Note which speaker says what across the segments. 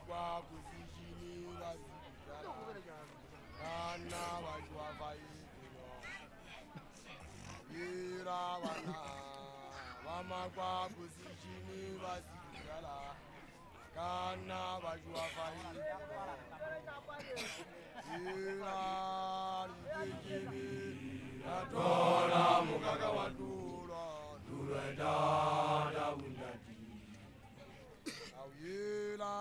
Speaker 1: magwa kusishini vasikala kana vajwa vaitino yira vana vamagwa kusishini vasikala kana vajwa vaitino yira ndikiri natola mukaka wadula dada undati awila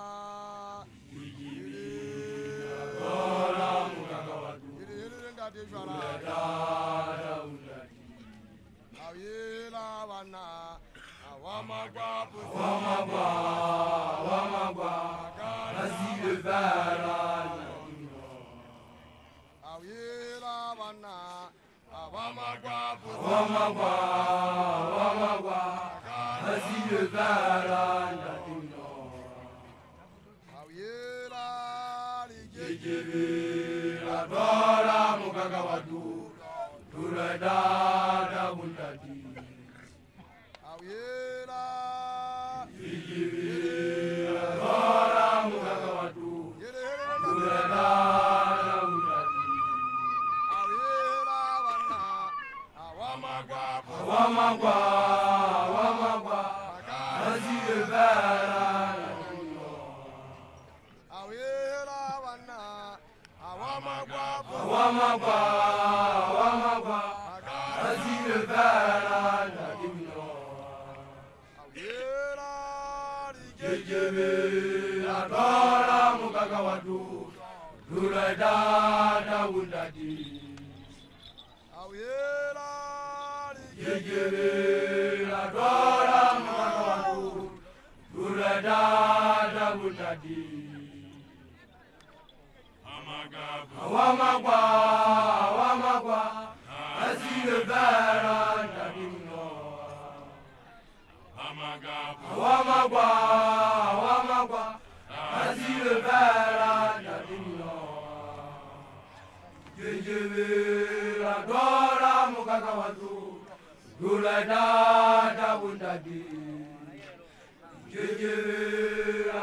Speaker 1: natola mukaka wadula ndati dada undati awila wana awamagwa asile bara awila wana awamagwa asile bara awila ligejebe adora mukaka wadu turadada bundadi awila ligejebe adora mukaka wadu turadada bundadi awila wana awamagwa asile bara awila wana awamagwa asile bara awila ligejebe adora mukaka wadu turadada bundadi awila ligejebe adora mukaka wadu turadada bundadi awamagwa asile bara ndadimno awamagwa asile bara ndadimno yejebe adora mukaka wadu turadada bundadi yejebe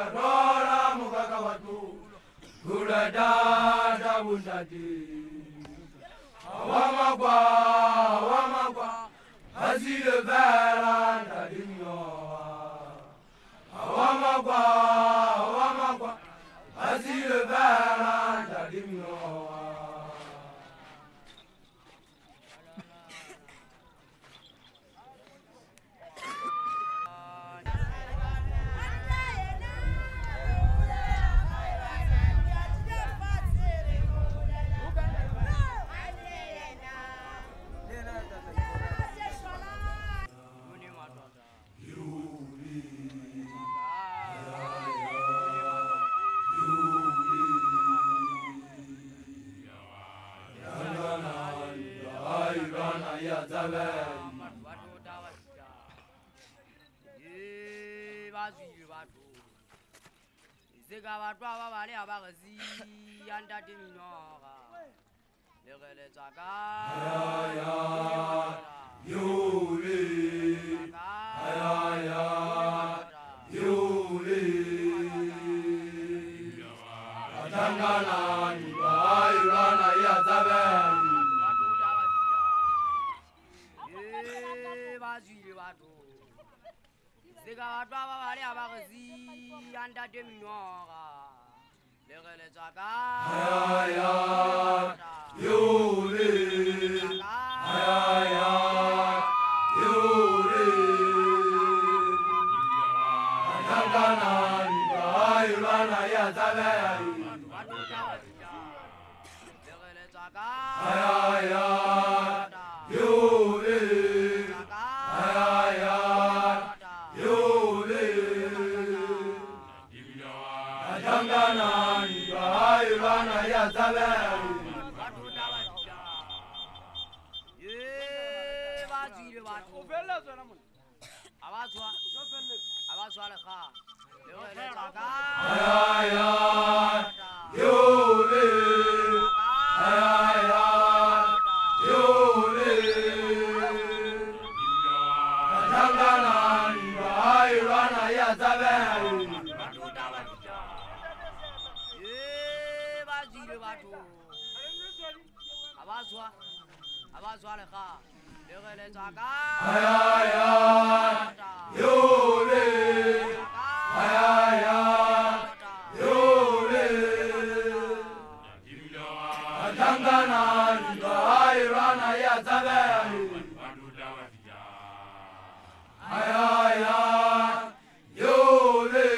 Speaker 1: adora mukaka wadu turadada bundadi awamagwa asile bara ndadimno awamagwa asile bara ndadimno
Speaker 2: Batwa ba le abagazi anda diminoga legele tsaka
Speaker 1: yule atangana ni bairana ya zabani
Speaker 2: bazile batho sega batwa ba le abagazi anda diminoga legele tsaka
Speaker 1: yule atangana ni bairana ya zabani
Speaker 2: legele tsaka ba swa le ga le ge le tsa ka
Speaker 1: Ayaya Yole Ayaya Yole Atangana Airana ya Zabani Ayaya Yole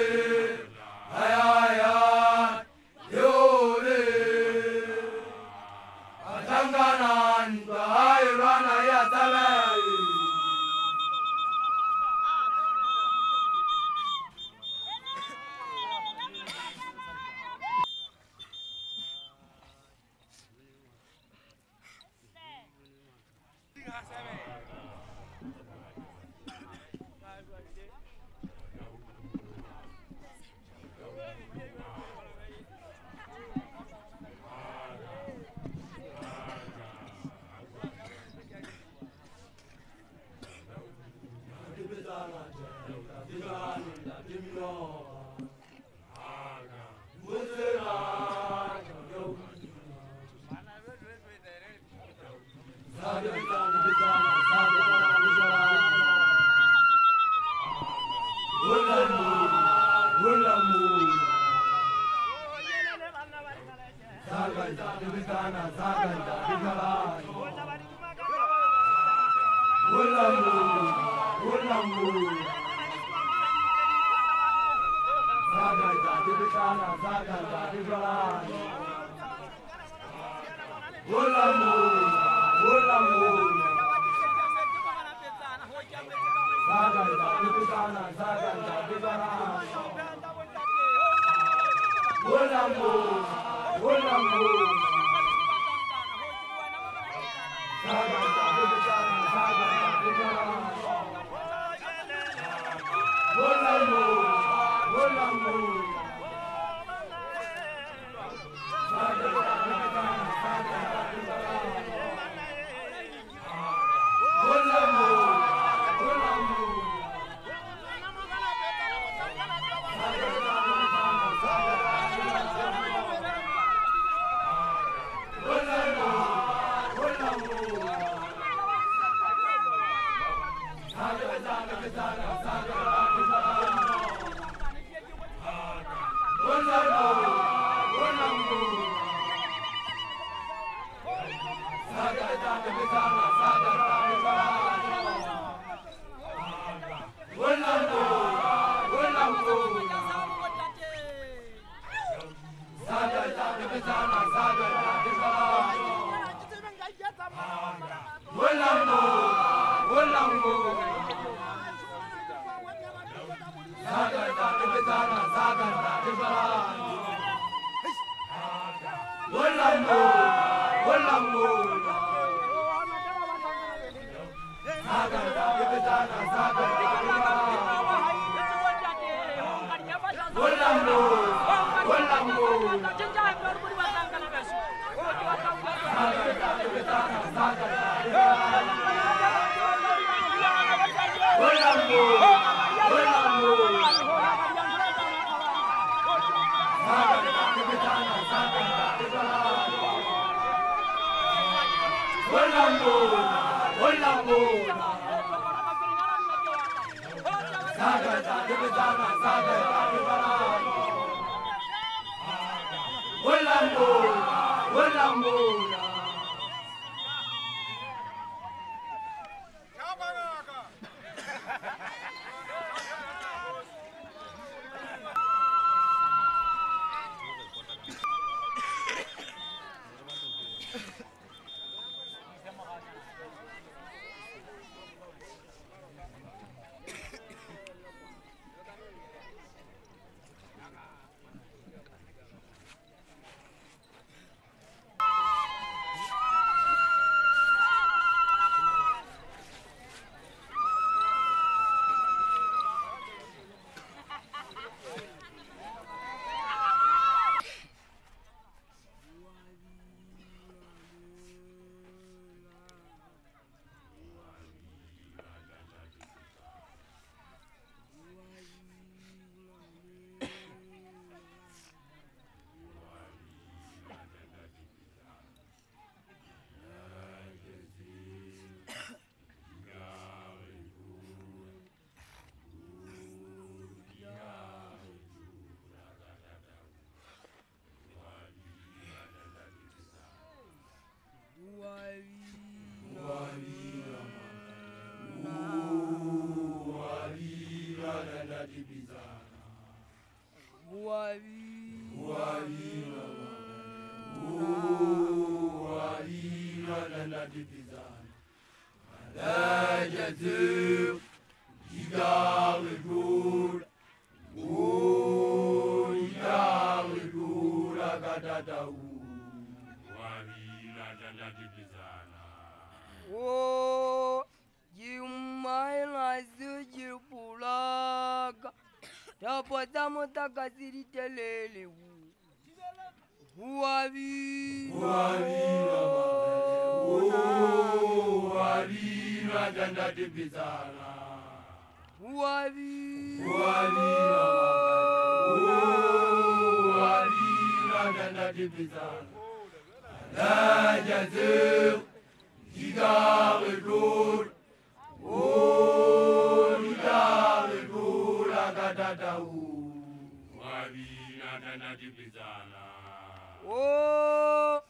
Speaker 1: Ayaya Yole Atangana Airana ya Zabani dibizana.
Speaker 2: Wabi.
Speaker 1: Danda dibizana. Alajazu. Igawe gul. Igawe gul. Agadadau. Danda dibizana.
Speaker 2: Oh, Jumaina Zujipulaga. Tapotamo takasiri telele. Wabi.
Speaker 1: Danda dibizana.
Speaker 2: Wabi.
Speaker 1: Danda dibizana. Alajazu. Igawe gul. Igawe gul. Agadadau. Danda dibizana.
Speaker 2: Oh,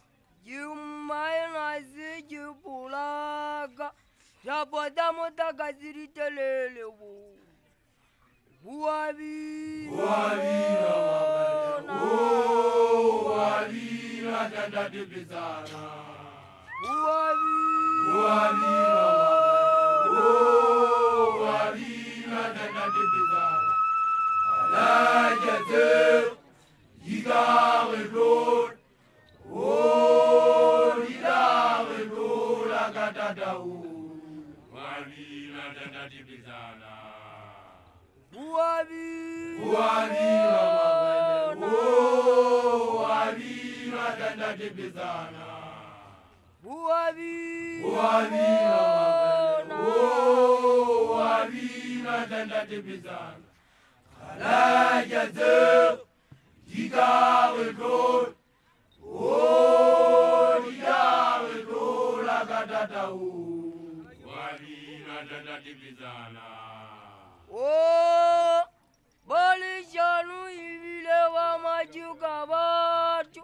Speaker 2: Jumaina Zujipulaga. Tapotamo takasiri telele. Wabi.
Speaker 1: Danda dibizana. Danda dibizana. Alajazu. Igawe gul. Igawe gul. Agadadau. Danda dibizana.
Speaker 2: Wabi.
Speaker 1: Danda dibizana. Danda dibizana. Alajazu. Igawe gul. Igawe gul. Agadadau. Danda dibizana.
Speaker 2: Oh, Balishanu ibile wa majuka batu.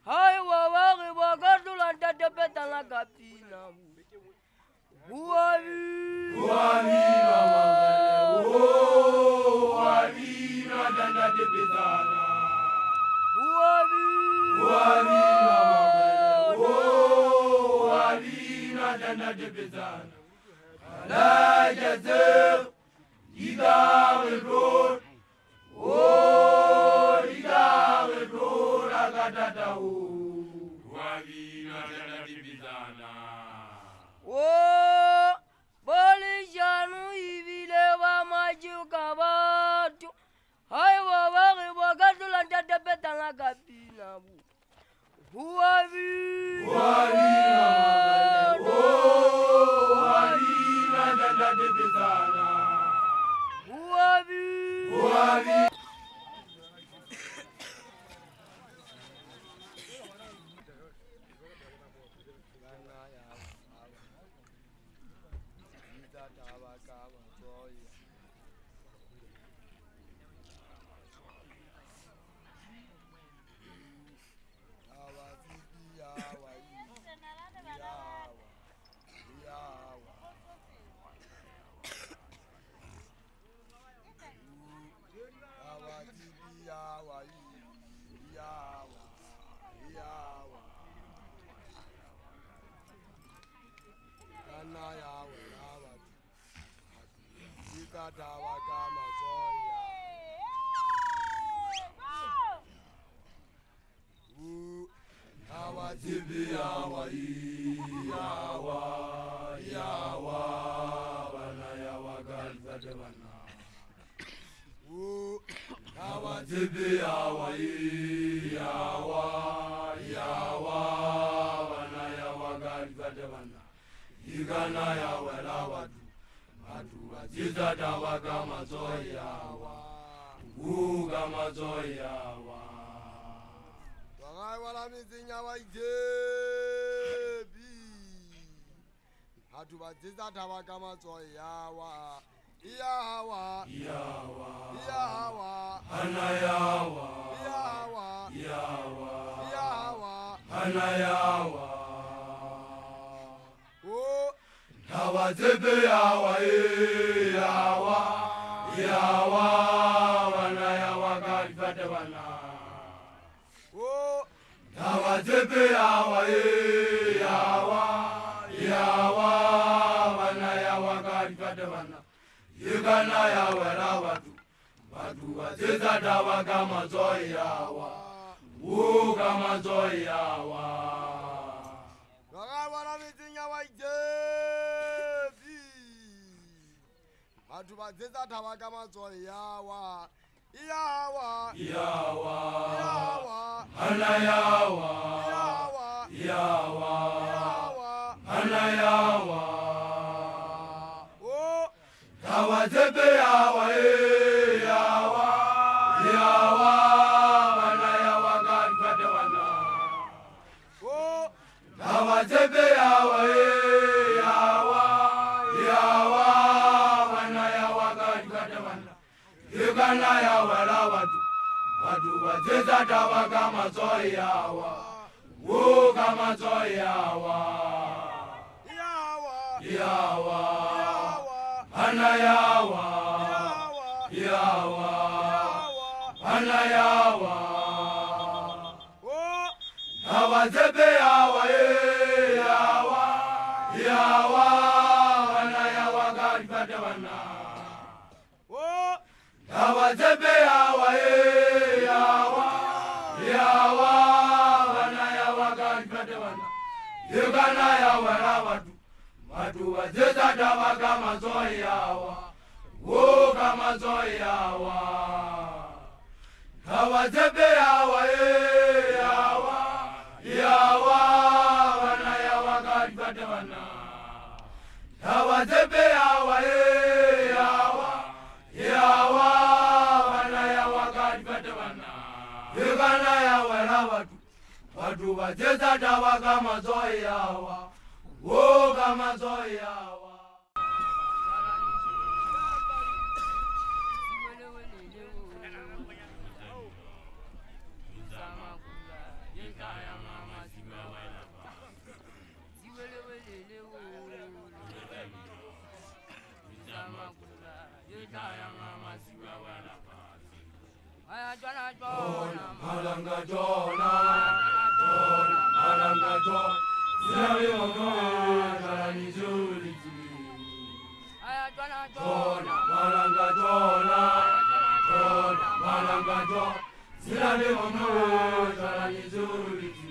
Speaker 2: Hai wawari wakatu lanta tepeta la kapina.
Speaker 1: Danda dibizana. Danda dibizana. Alajazu. Igawe gul. Igawe gul. Agadadau. Danda dibizana.
Speaker 2: Oh, Balishanu ibile wa majuka batu. Hai wawari wakatu lanta tepeta la kapina.
Speaker 1: Danda dibizana. yawa wana yawa kalifate wana yawa tepe yawa yawa wana yawa kalifate wana yegana yawa la watu wazeza dawa kama zoi yawa kama zoi yawa
Speaker 3: wana mitinya wajevi watu wazeza dawa kama zoi yawa
Speaker 1: ana yawa ana yawa dawa tepe yawa yawa ana yawa kalifate wana dawa tepe yawa yawa ana yawa kalifate wana yegana yawa la watu wazeza dawa kama zoi yawa kama zoi yawa ana yawa ana yawa dawa tepe yawa yawa ana yawa kalifate wana dawa tepe yawa yawa ana yawa kalifate wana yegana yawa la watu wazeza dawa kama zoi yawa kama zoi yawa dawa tepe yawa yawa ana yawa kalifate wana dawa tepe yawa yawa ana yawa kalifate wana yegana yawa la watu wazeza dawa kama zoi yawa kama zoi yawa Malanga Jona, Zinabi Mokoja ni Zuliti. Malanga Jona, Zinabi Mokoja ni Zuliti.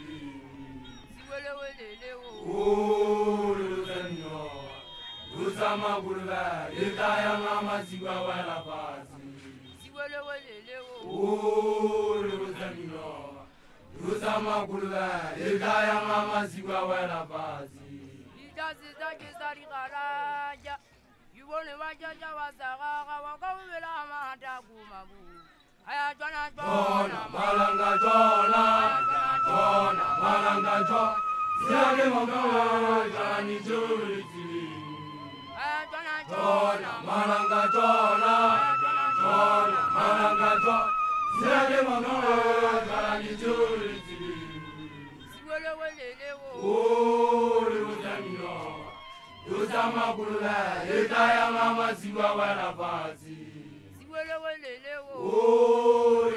Speaker 1: Luzeno, Luzama Gulva, Itaya Mama Siwa Wala Pasi. Luzeno, Luzama Gulva, Itaya Mama Siwa Wala Pasi.
Speaker 2: You won't watch your Wasaga, walk over the Amata Gumabu. I Jona,
Speaker 1: Malanga Jona, Malanga Jona, Zinabi Mokoja ni Zuliti. Malanga Jona, Zinabi Mokoja ni Zuliti. Luzeno, Luzama Gulva, Itaya Mama Siwa Wala Pasi.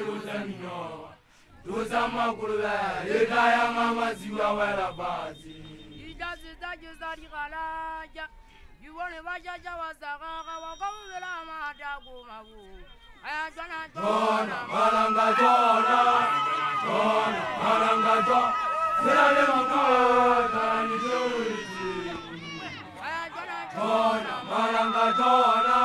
Speaker 1: Luzeno, Luzama Gulva, Itaya Mama Siwa Wala Pasi. You want to watch your Wasaga, walk over the Amata Gumabu. I Jona, Malanga Jona, Zinabi Mokoja ni Zuliti. Malanga Jona,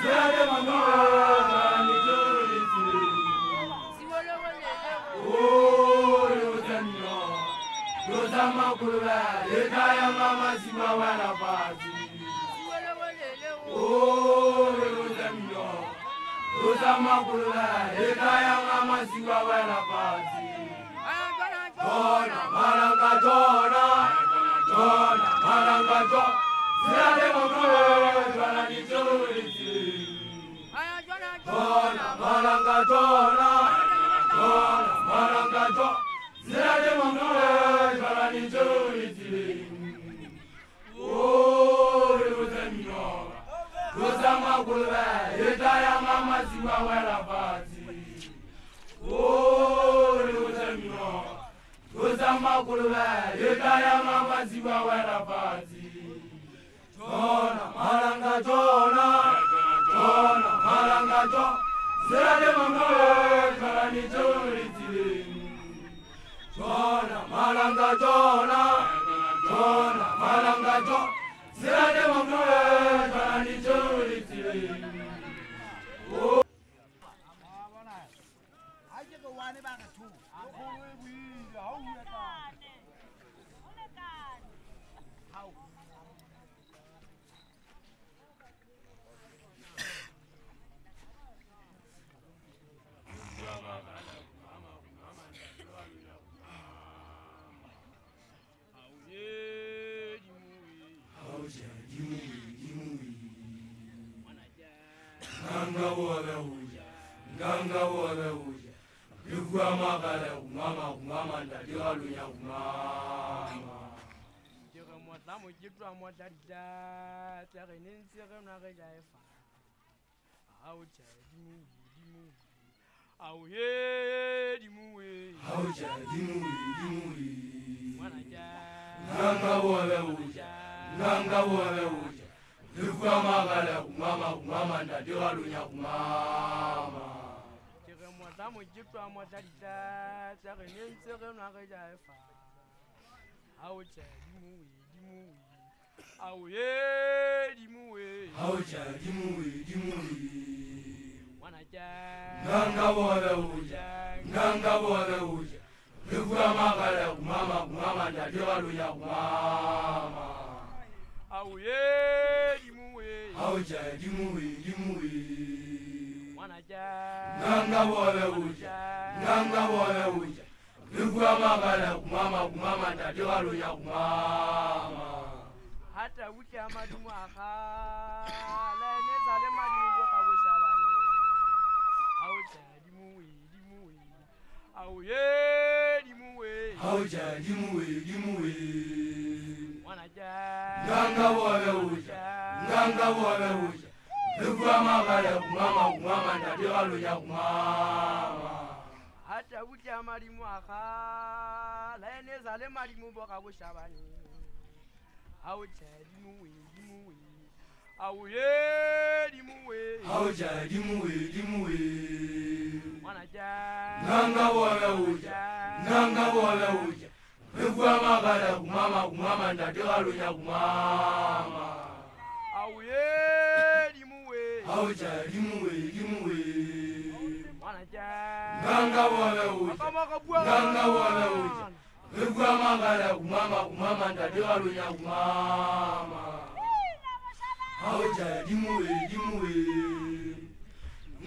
Speaker 1: Zinabi Mokoja ni Zuliti. Luzeno, Luzama Gulva, Itaya Mama Siwa Wala Pasi. Luzeno, Luzama Gulva, Itaya Mama Siwa Wala Pasi. Malanga Jona, Zinabi Mokoja ni Zuliti. Malanga Jona, Zinabi Mokoja ni Zuliti. Luzeno,
Speaker 2: kulube yetaya mama ziwa wera fazi Jona malanga Jona Jona malanga Jona Zerade mamawe karani jori tili Jona malanga Jona Jona malanga Jona Zerade mamawe karani jori tili Ganga wole uja, yugwa magale umama ndadiwa lunya umama.
Speaker 1: Jere mwata mujitwa mwata da, tere ninsere mnareja efa. Aucha dimu, auye dimu.
Speaker 2: Aucha dimu.
Speaker 1: Mwanaja.
Speaker 2: Ganga wole uja, yugwa magale umama ndadiwa lunya umama.
Speaker 1: Mwata mujitwa mwata da, tere ninsere mnareja efa. Aucha dimu. Auye dimu.
Speaker 2: Aucha dimu.
Speaker 1: Mwanaja.
Speaker 2: Ganga wole uja, yugwa magale umama ndadiwa lunya umama.
Speaker 1: Auye dimu.
Speaker 2: Aucha dimu.
Speaker 1: Mwanaja.
Speaker 2: Ganga wole uja, yugwa magale umama ndadiwa lunya umama.
Speaker 1: Hata wiki amadimu aka la nezale madimu boka shabani. Aucha dimu. Auye dimu.
Speaker 2: Aucha dimu.
Speaker 1: Mwanaja.
Speaker 2: Ganga wole uja, yugwa magale umama ndadiwa lunya umama.
Speaker 1: Hata wiki amadimu aka la nezale madimu boka shabani. Aucha dimu. Auye dimu.
Speaker 2: Aucha dimu.
Speaker 1: Mwanaja.
Speaker 2: Ganga wole uja, yugwa magale umama ndadiwa lunya umama.
Speaker 1: Auye dimu.
Speaker 2: Aucha dimu.
Speaker 1: Mwanaja.
Speaker 2: Ganga wole uja, yugwa magale umama ndadiwa lunya umama. Aucha dimu.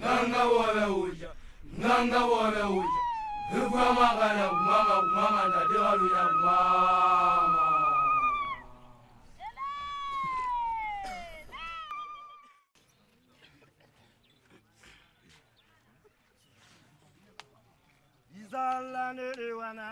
Speaker 2: Ganga wole uja, yugwa magale umama ndadiwa lunya umama.
Speaker 3: Zala niliwana.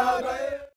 Speaker 4: Yagaye